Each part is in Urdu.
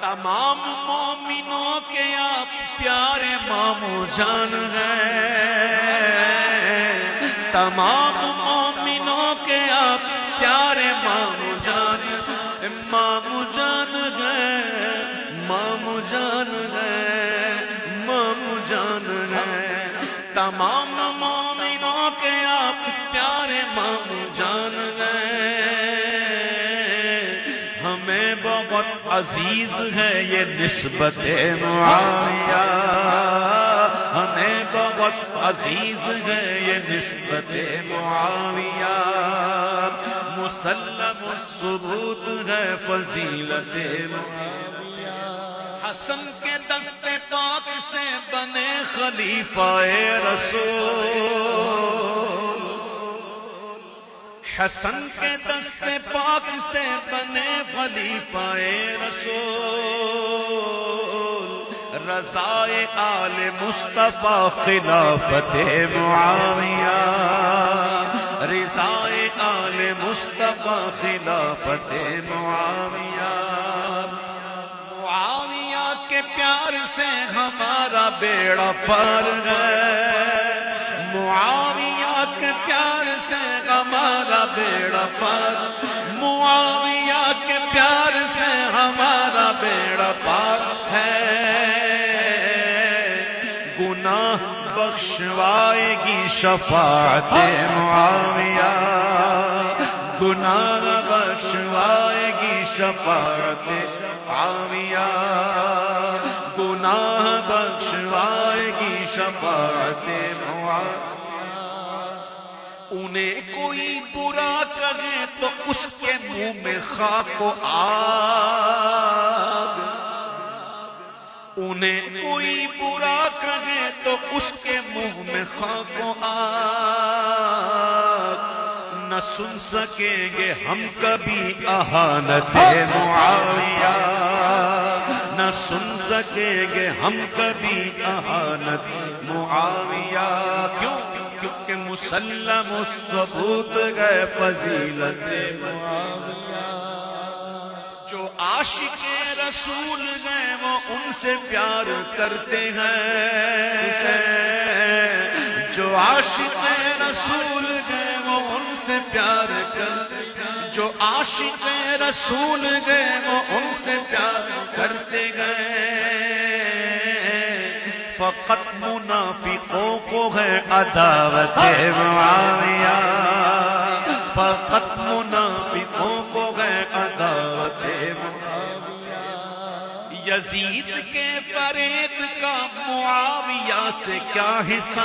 تمام مومنوں کے آپ پیارے ماموں جان ہیں، تمام مومنوں کے آپ پیارے ماموں جان ہیں، ماموں جان ہیں، ماموں جان ہیں، ماموں جان ہیں، تمام مومنوں کے آپ پیارے ماموں جان ہیں۔ ہمیں بہت عزیز ہے یہ نسبت معاویہ، ہمیں بہت عزیز ہے یہ نسبت معاویہ، مسلم الثبوت ہے فضیلت معاویہ۔ حسن کے دست پاک سے بنے خلیفہ رسول، حسن کے دست پاک سے بنے خلیفہ رسول، رضائے آل مصطفیٰ خلافت معاویہ، رضائے آل مصطفیٰ خلافت معاویہ۔ معاویہ کے پیار سے ہمارا بیڑا پار ہے، معاویہ کے پیار سے ہمارا بیڑا پار، معاویہ کے پیار سے ہمارا بیڑا پار ہے۔ گناہ بخشوائے گی شفاعت معاویہ، گناہ بخشوائے گی شفاعت معاویہ، گناہ بخشوائے گی شفاعت معاویہ۔ انہیں کوئی برا کہے تو اس کے منہ میں خاک و آگ، انہیں کوئی برا کہے تو اس کے منہ میں خاک و آگ، نہ سن سکیں گے ہم کبھی اہانت معاویہ، نہ سن سکیں گے ہم کبھی اہانت معاویہ۔ کیوں؟ کیونکہ مسلم الثبوت ہے فضیلت معاویہ۔ جو عاشق رسول ہیں وہ ان سے پیار کرتے ہیں، جو عاشق رسول ہیں وہ ان سے پیار کرتے ہیں، جو عاشق رسول ہیں وہ ان سے پیار کرتے ہیں۔ فقط منافقوں کو ہے عداوت معاویہ، فقط منافقوں کو ہے عداوت معاویہ۔ یزید کے فریب کا معاویہ سے کیا حساب،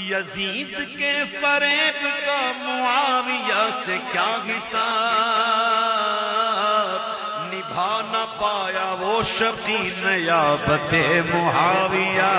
یزید کے فریب کا معاویہ سے کیا حساب، نبھا نہ پایا وہ شقی نیابت معاویہ،